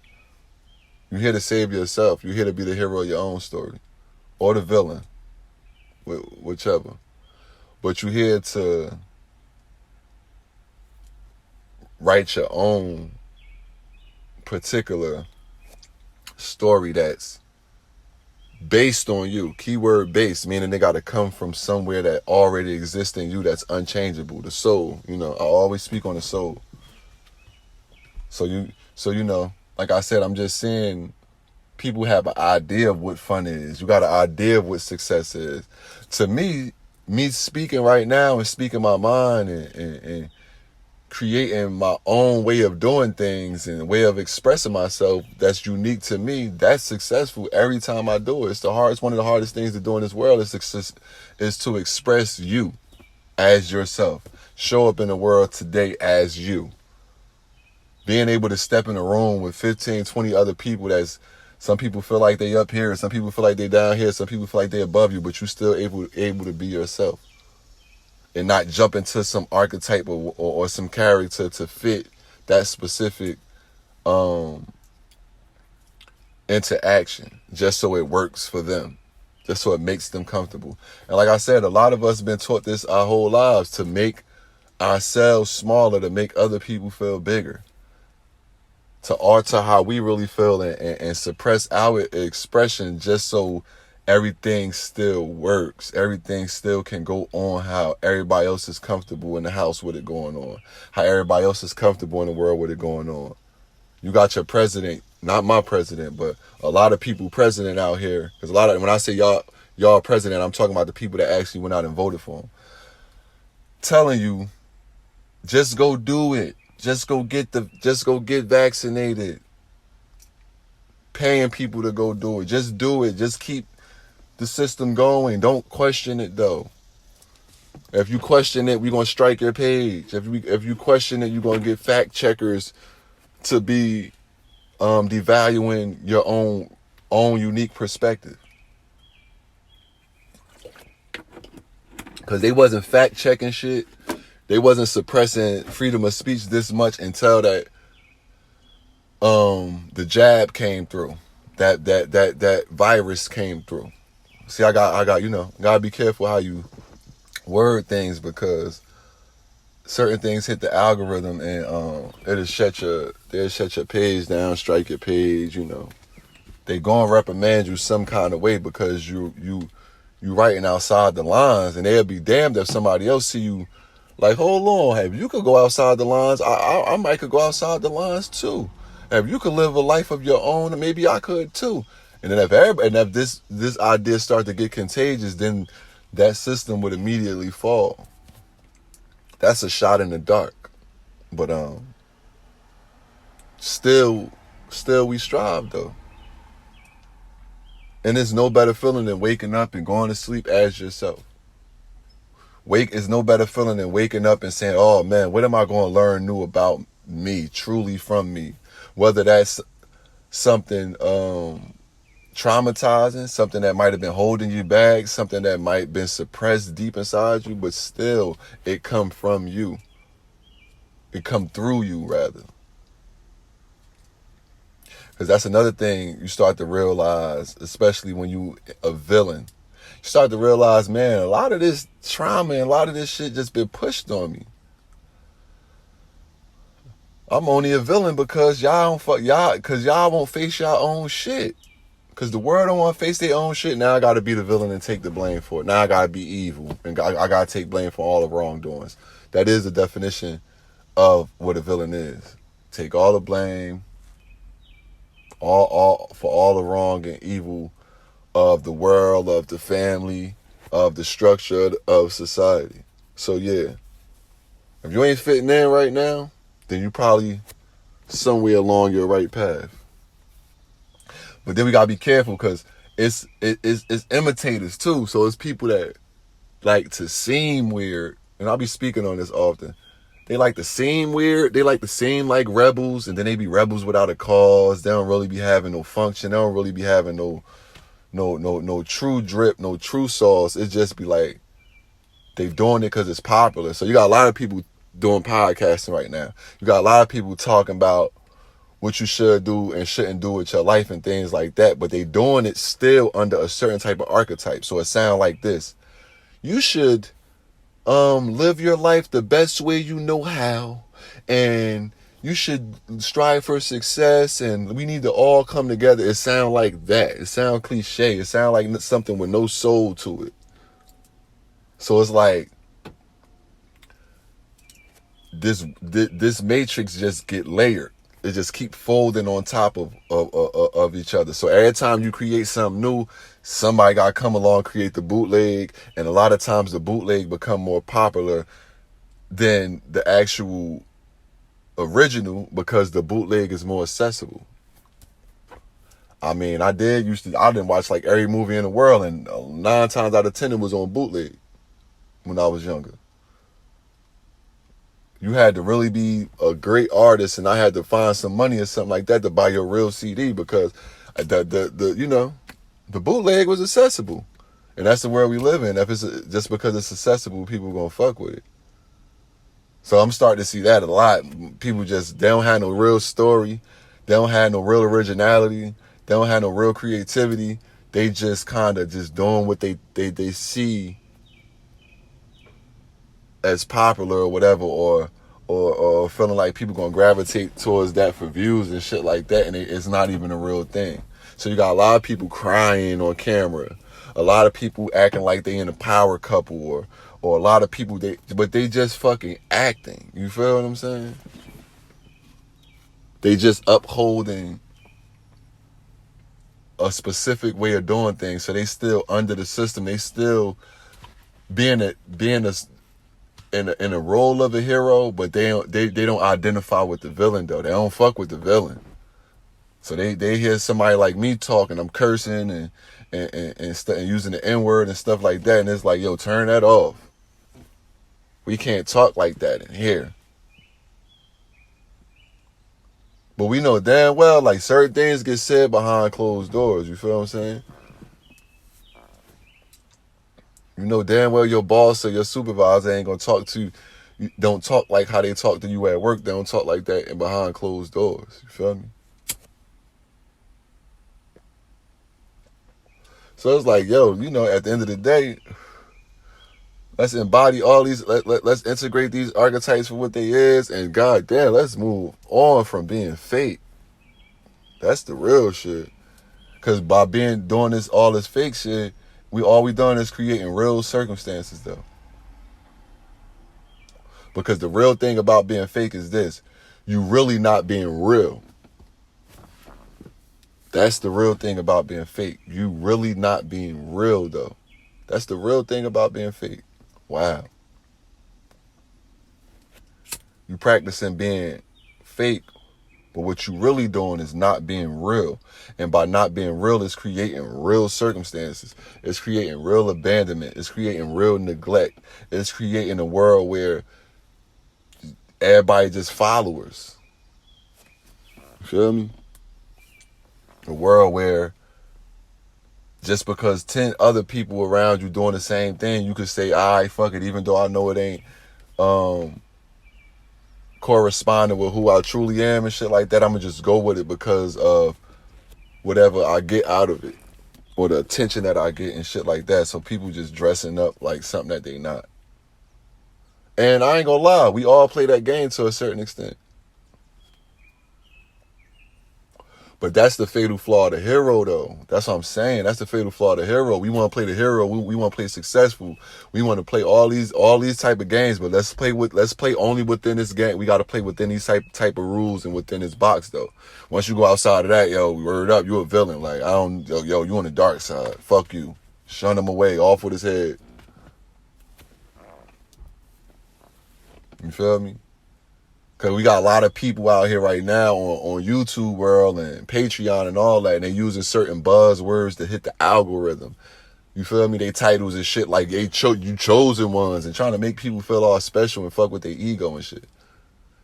You're here to save yourself. You're here to be the hero of your own story, or the villain, whichever. But you're here to write your own particular story that's based on you. Keyword based, meaning they got to come from somewhere that already exists in you, that's unchangeable. The soul. I always speak on the soul. So like I said, I'm just saying, people have an idea of what fun is. You got an idea of what success is. To me speaking right now and speaking my mind and creating my own way of doing things and way of expressing myself that's unique to me, that's successful every time I do it. It's one of the hardest things to do in this world is to express you as yourself. Show up in the world today as you. Being able to step in a room with 15, 20 other people that's, some people feel like they up here, some people feel like they down here, some people feel like they above you, but you still able to be yourself. And not jump into some archetype or some character to fit that specific interaction, just so it works for them, just so it makes them comfortable. And like I said, a lot of us have been taught this our whole lives, to make ourselves smaller, to make other people feel bigger, to alter how we really feel, and suppress our expression just so everything still works. Everything still can go on how everybody else is comfortable in the house with it going on, how everybody else is comfortable in the world with it going on. You got your president, not my president, but a lot of people president out here. Because a lot of, when I say y'all president, I'm talking about the people that actually went out and voted for him. Telling you, just go do it. Just go get vaccinated. Paying people to go do it. Just do it. Just keep the system going. Don't question it though. If you question it, we're gonna strike your page. If you question it, you're gonna get fact checkers to be devaluing your own unique perspective. Because they wasn't fact checking shit. They wasn't suppressing freedom of speech this much until that the jab came through. That virus came through. See, I got gotta be careful how you word things, because certain things hit the algorithm and they'll shut your page down, strike your page, They gonna reprimand you some kind of way because you writing outside the lines, and they'll be damned if somebody else see you like, hold on, if you could go outside the lines, I might could go outside the lines too. If you could live a life of your own, maybe I could too. And then if this idea start to get contagious, then that system would immediately fall. That's a shot in the dark. But still we strive though. And there's no better feeling than waking up and going to sleep as yourself. Is no better feeling than waking up and saying, oh man, what am I going to learn new about me, truly from me? Whether that's something traumatizing, something that might have been holding you back, something that might have been suppressed deep inside you, but still it come from you. It come through you, rather. Because that's another thing you start to realize, especially when you a villain. You start to realize, man, a lot of this trauma and a lot of this shit just been pushed on me. I'm only a villain because y'all won't face your own shit. Because the world don't want to face their own shit. Now I got to be the villain and take the blame for it. Now I got to be evil. And I got to take blame for all the wrongdoings. That is the definition of what a villain is. Take all the blame all for all the wrong and evil of the world, of the family, of the structure of society. So yeah, if you ain't fitting in right now, then you probably somewhere along your right path. But then we gotta be careful, because it's imitators too. So it's people that like to seem weird, and I'll be speaking on this often. They like to seem weird. They like to seem like rebels, and then they be rebels without a cause. They don't really be having no function. They don't really be having no true drip, no true sauce. It just be like they doing it because it's popular. So you got a lot of people doing podcasting right now. You got a lot of people talking about what you should do and shouldn't do with your life and things like that, but they doing it still under a certain type of archetype. So it sounds like this: you should live your life the best way you know how, and you should strive for success, and we need to all come together. It sounds like that. It sounds cliche. It sounds like something with no soul to it. So it's like this matrix just get layered. It just keep folding on top of each other. So every time you create something new, somebody got to come along, create the bootleg. And a lot of times the bootleg become more popular than the actual original, because the bootleg is more accessible. I mean, I didn't watch like every movie in the world, and 9 times out of 10 it was on bootleg when I was younger. You had to really be a great artist, and I had to find some money or something like that to buy your real CD, because the bootleg was accessible. And that's the world we live in. If it's just because it's accessible, people gonna fuck with it. So I'm starting to see that a lot. People they don't have no real story. They don't have no real originality. They don't have no real creativity. They just kind of just doing what they see as popular or whatever, or feeling like people gonna gravitate towards that for views and shit like that, and it's not even a real thing. So you got a lot of people crying on camera, a lot of people acting like they in a power couple, or a lot of people but they just fucking acting. You feel what I'm saying? They just upholding a specific way of doing things, so they still under the system. They still being in a role of a hero, but they don't identify with the villain though. They don't fuck with the villain. So they hear somebody like me talking, I'm cursing and using the N-word and stuff like that, and it's like, yo, turn that off. We can't talk like that in here. But we know damn well, like, certain things get said behind closed doors. You feel what I'm saying? You know damn well your boss or your supervisor ain't gonna talk to you. Don't talk like how they talk to you at work. They don't talk like that and behind closed doors. You feel me? So it's like, yo, at the end of the day, let's embody all these, let's integrate these archetypes for what they is, and goddamn, let's move on from being fake. That's the real shit. Because by doing all this fake shit, all we done is creating real circumstances though. Because the real thing about being fake is this: you really not being real. That's the real thing about being fake. You really not being real though. That's the real thing about being fake. Wow. You practicing being fake, but what you really doing is not being real. And by not being real, it's creating real circumstances. It's creating real abandonment. It's creating real neglect. It's creating a world where everybody just followers. You feel me? A world where just because 10 other people around you doing the same thing, you could say, all right, fuck it, even though I know it ain't corresponding with who I truly am and shit like that, I'm going to just go with it because of whatever I get out of it, or the attention that I get and shit like that. So people just dressing up like something that they not. And I ain't gonna lie, we all play that game to a certain extent. But that's the fatal flaw of the hero, though. That's what I'm saying. That's the fatal flaw of the hero. We want to play the hero. We want to play successful. We want to play all these type of games. But let's play only within this game. We got to play within these type of rules and within this box, though. Once you go outside of that, yo, word up, you a villain. Like, you on the dark side. Fuck you. Shun him away. Off with his head. You feel me? Because we got a lot of people out here right now on YouTube world and Patreon and all that, and they using certain buzzwords to hit the algorithm. You feel me? They titles and shit like you chosen ones, and trying to make people feel all special and fuck with their ego and shit.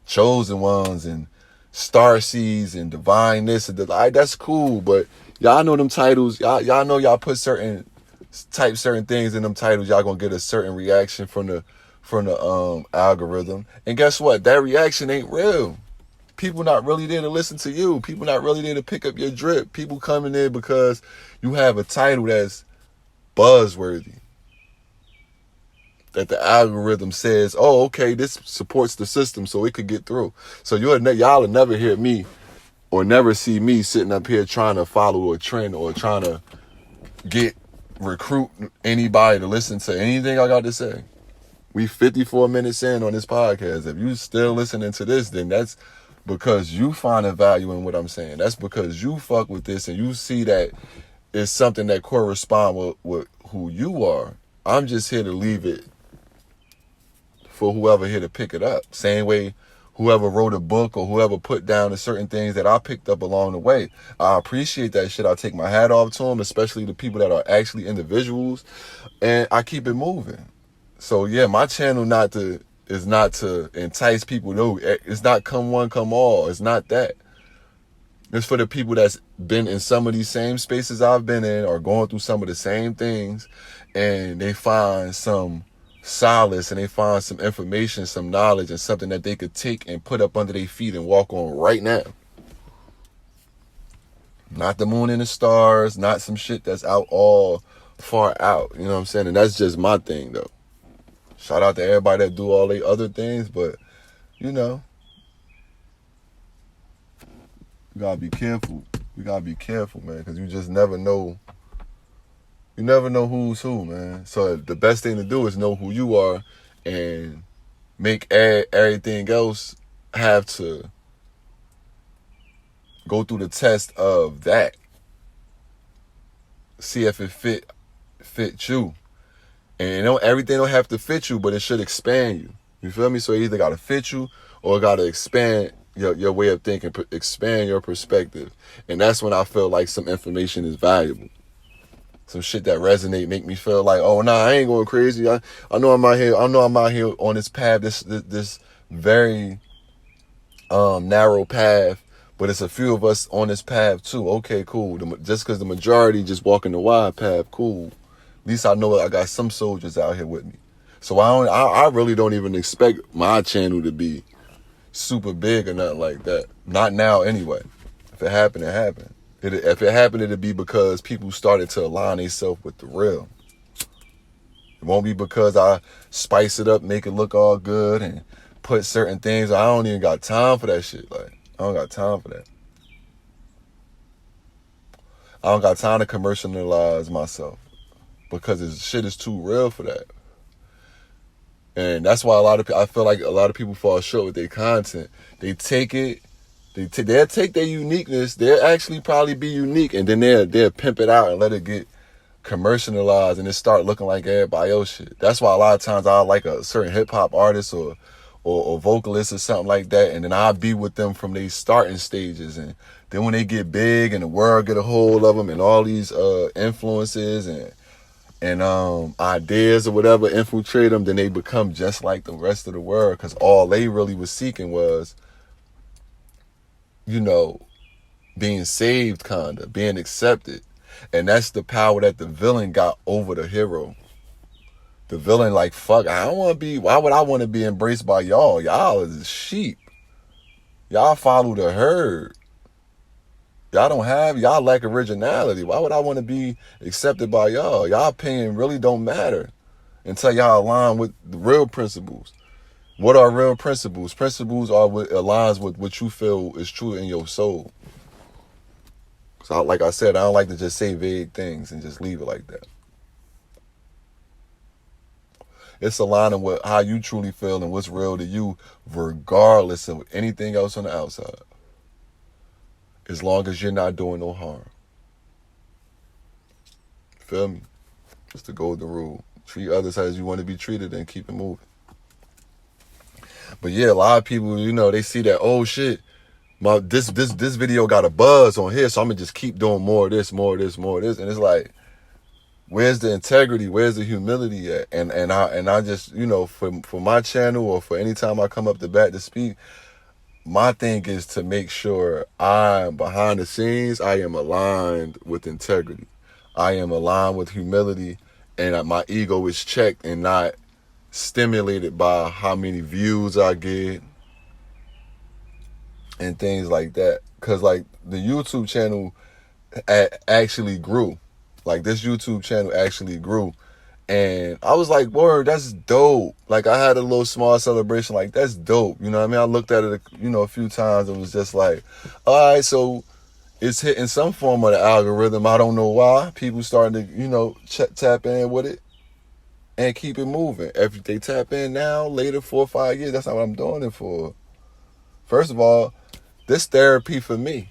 Chosen ones and star seeds and divine this and that. That's cool, but y'all know them titles. Y'all know y'all put certain things in them titles. Y'all gonna get a certain reaction from the algorithm. And guess what? That reaction ain't real. People not really there to listen to you. People not really there to pick up your drip. People coming in because you have a title that's buzzworthy, that the algorithm says, oh, okay, this supports the system, so it could get through. So y'all will never hear me or never see me sitting up here trying to follow a trend or trying to recruit anybody to listen to anything I got to say. We 54 minutes in on this podcast. If you still listening to this, then that's because you find a value in what I'm saying. That's because you fuck with this and you see that it's something that corresponds with who you are. I'm just here to leave it for whoever here to pick it up. Same way whoever wrote a book or whoever put down the certain things that I picked up along the way. I appreciate that shit. I take my hat off to them, especially the people that are actually individuals, and I keep it moving. So yeah, my channel not to is not to entice people. No, it's not come one, come all. It's not that. It's for the people that's been in some of these same spaces I've been in or going through some of the same things, and they find some solace and they find some information, some knowledge, and something that they could take and put up under their feet and walk on right now. Not the moon and the stars, not some shit that's out all far out. You know what I'm saying? And that's just my thing, though. Shout out to everybody that do all the other things, but, you know, you gotta be careful. You gotta be careful, man, because you just never know. You never know who's who, man. So the best thing to do is know who you are and make everything else have to go through the test of that. See if it fit you. And everything don't have to fit you, but it should expand you. You feel me? So it either gotta fit you or it gotta expand your way of thinking, expand your perspective. And that's when I feel like some information is valuable. Some shit that resonate, make me feel like, oh nah, I ain't going crazy. I know I'm out here on this path, this very narrow path, but it's a few of us on this path too. Okay, cool. Just because the majority just walking the wide path, cool. At least I know I got some soldiers out here with me. So I really don't even expect my channel to be super big or nothing like that. Not now anyway. If it happened, it happened. If it happened, it'd be because people started to align themselves with the real. It won't be because I spice it up, make it look all good, and put certain things. I don't even got time for that shit. Like, I don't got time for that. I don't got time to commercialize myself because this shit is too real for that. And that's why I feel like a lot of people fall short with their content. They take it, they'll take their uniqueness, they'll actually probably be unique, and then they'll pimp it out and let it get commercialized and it start looking like everybody else shit. That's why a lot of times I like a certain hip hop artist or vocalist or something like that, and then I'll be with them from their starting stages, and then when they get big and the world get a hold of them and all these influences and ideas or whatever infiltrate them, then they become just like the rest of the world, because all they really was seeking was, you know, being saved, kinda, being accepted. And that's the power that the villain got over the hero. The villain like, fuck, why would I want to be embraced by y'all? Y'all is sheep. Y'all follow the herd. Y'all lack originality. Why would I want to be accepted by y'all? Y'all opinion really don't matter until y'all align with the real principles. What are real principles? Principles are what aligns with what you feel is true in your soul. So like I said, I don't like to just say vague things and just leave it like that. It's aligning with how you truly feel and what's real to you, regardless of anything else on the outside. As long as you're not doing no harm. Feel me? It's the golden rule. Treat others as you want to be treated and keep it moving. But yeah, a lot of people, you know, they see that, oh shit, this video got a buzz on here, so I'm gonna just keep doing more of this. And it's like, where's the integrity? Where's the humility at? And I just, you know, for my channel or for any time I come up to bat to speak, my thing is to make sure I'm behind the scenes, I am aligned with integrity. I am aligned with humility, and my ego is checked and not stimulated by how many views I get and things like that. Because like the YouTube channel actually grew. Like this YouTube channel actually grew. And I was like, word, that's dope. Like I had a little small celebration, like that's dope. You know what I mean? I looked at it, you know, a few times and was just like, all right, so it's hitting some form of the algorithm. I don't know why. People starting to, you know, tap in with it and keep it moving. If they tap in now, later, 4 or 5 years, that's not what I'm doing it for. First of all, this therapy for me.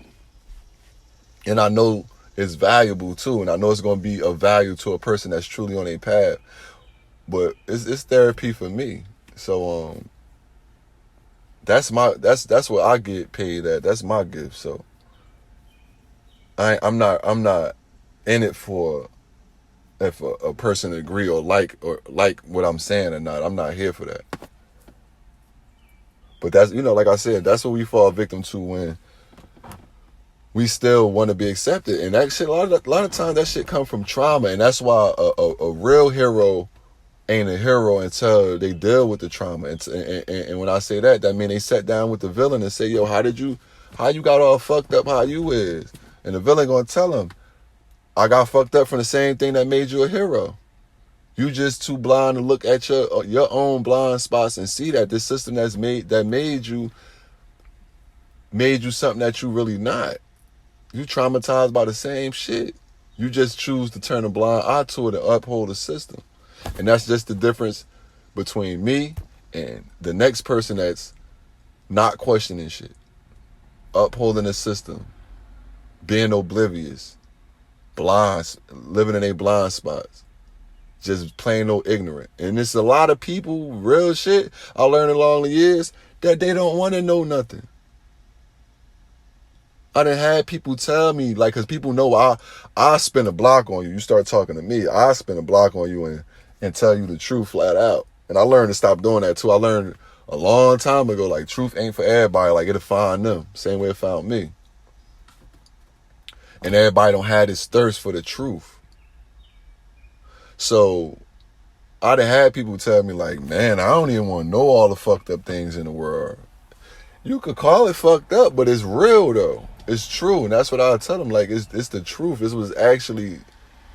And I know it's valuable too, and I know it's going to be of value to a person that's truly on a path. But it's therapy for me. So that's what I get paid at. That's my gift. So I'm not in it for if a person agree or like what I'm saying or not. I'm not here for that. But that's, like I said, that's what we fall victim to when we still want to be accepted. And that shit, a lot of times that shit come from trauma. And that's why a real hero ain't a hero until they deal with the trauma. And when I say that, that means they sat down with the villain and say, yo, how you got all fucked up how you is? And the villain gonna tell him, I got fucked up from the same thing that made you a hero. You just too blind to look at your own blind spots and see that this system that made you something that you really not. You traumatized by the same shit. You just choose to turn a blind eye to it and uphold the system. And that's just the difference between me and the next person that's not questioning shit, upholding the system, being oblivious, blind, living in their blind spots, just plain old ignorant. And it's a lot of people, real shit, I learned along the years, that they don't want to know nothing. I done had people tell me, like, because people know I spin a block on you. You start talking to me, I spin a block on you and tell you the truth flat out. And I learned to stop doing that too. I learned a long time ago, like, truth ain't for everybody. Like, it'll find them, same way it found me. And everybody don't have this thirst for the truth. So I done had people tell me, like, man, I don't even want to know all the fucked up things in the world. You could call it fucked up, but it's real though. It's true. And that's what I tell them. Like, it's the truth. This was actually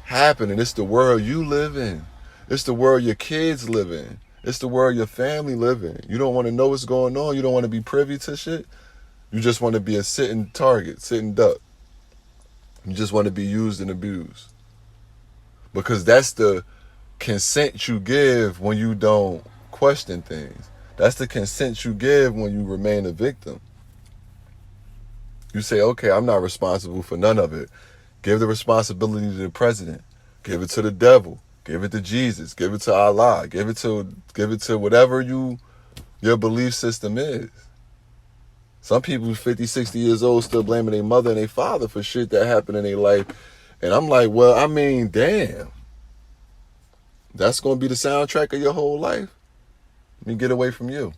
happening. It's the world you live in. It's the world your kids live in. It's the world your family live in. You don't want to know what's going on. You don't want to be privy to shit. You just want to be a sitting target, sitting duck. You just want to be used and abused. Because that's the consent you give when you don't question things. That's the consent you give when you remain a victim. You say, okay, I'm not responsible for none of it. Give the responsibility to the president. Give it to the devil. Give it to Jesus. Give it to Allah. Give it to whatever your belief system is. Some people 50, 60 years old still blaming their mother and their father for shit that happened in their life. And I'm like, well, I mean, damn. That's going to be the soundtrack of your whole life? Let me get away from you.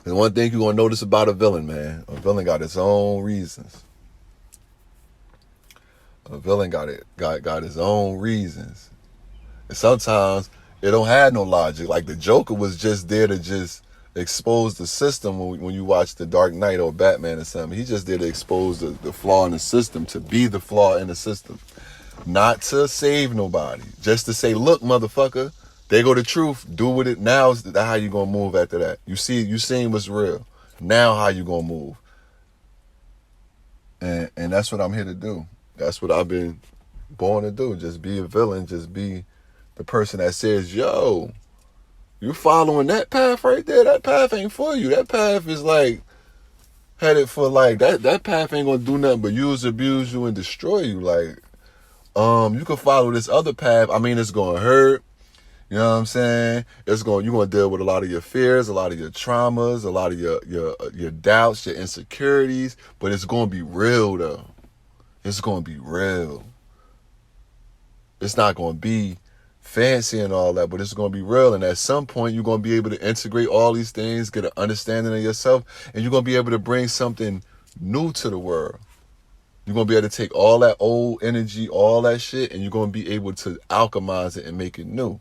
And one thing you're going to notice about a villain, man, a villain got its own reasons. A villain got his own reasons. And sometimes it don't have no logic. Like the Joker was just there to just expose the system when you watch The Dark Knight or Batman or something. He just there to expose the flaw in the system, to be the flaw in the system. Not to save nobody. Just to say, look, motherfucker, there go the truth. Do with it. Now is how you gonna move after that. You seen what's real. Now how you gonna move? And that's what I'm here to do. That's what I've been born to do. Just be a villain. Just be the person that says, yo, you following that path right there? That path ain't for you. That path is like headed for like that path ain't gonna do nothing but use, abuse you, and destroy you. Like, you can follow this other path. I mean, it's gonna hurt. You know what I'm saying? You're gonna deal with a lot of your fears, a lot of your traumas, a lot of your doubts, your insecurities, but it's gonna be real though. It's gonna be real. It's not gonna be fancy and all that, but it's gonna be real. And at some point, you're gonna be able to integrate all these things, get an understanding of yourself, and you're gonna be able to bring something new to the world. You're going to be able to take all that old energy, all that shit, and you're going to be able to alchemize it and make it new.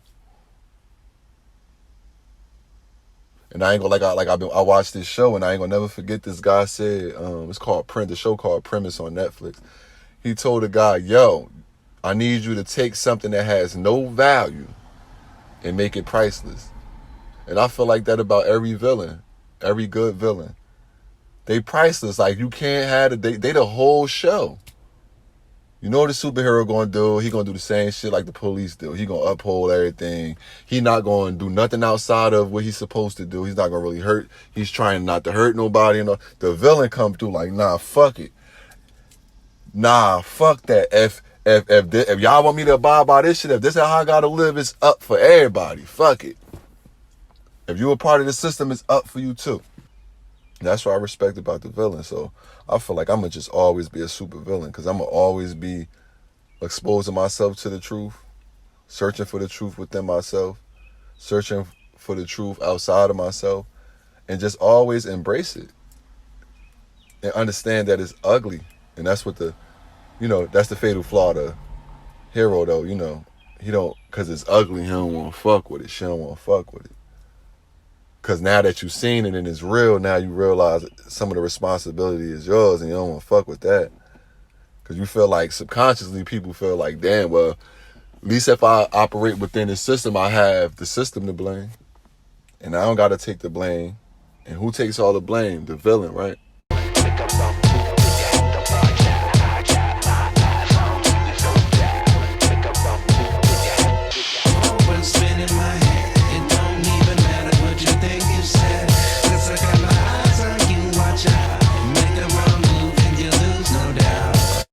And I ain't gonna I watched this show and I ain't gonna never forget this guy said, it's called the show called Premise on Netflix. He told the guy, yo, I need you to take something that has no value and make it priceless. And I feel like that about every villain, every good villain. They priceless. Like, you can't have it. They the whole show. You know what the superhero gonna do? He gonna do the same shit like the police do. He gonna uphold everything. He not gonna do nothing outside of what he's supposed to do. He's not gonna really hurt. He's trying not to hurt nobody. You know, the villain come through like, nah, fuck it. Nah, fuck that. If y'all want me to abide by this shit, if this is how I gotta live, it's up for everybody. Fuck it. If you a part of the system, it's up for you too. That's what I respect about the villain. So I feel like I'm going to just always be a super villain because I'm going to always be exposing myself to the truth, searching for the truth within myself, searching for the truth outside of myself, and just always embrace it and understand that it's ugly. And that's what that's the fatal flaw. The hero, though, he don't, because it's ugly, he don't want to fuck with it. She don't want to fuck with it. Because now that you've seen it and it's real, now you realize some of the responsibility is yours and you don't want to fuck with that. Because you feel like subconsciously people feel like, damn, well, at least if I operate within the system, I have the system to blame. And I don't got to take the blame. And who takes all the blame? The villain, right?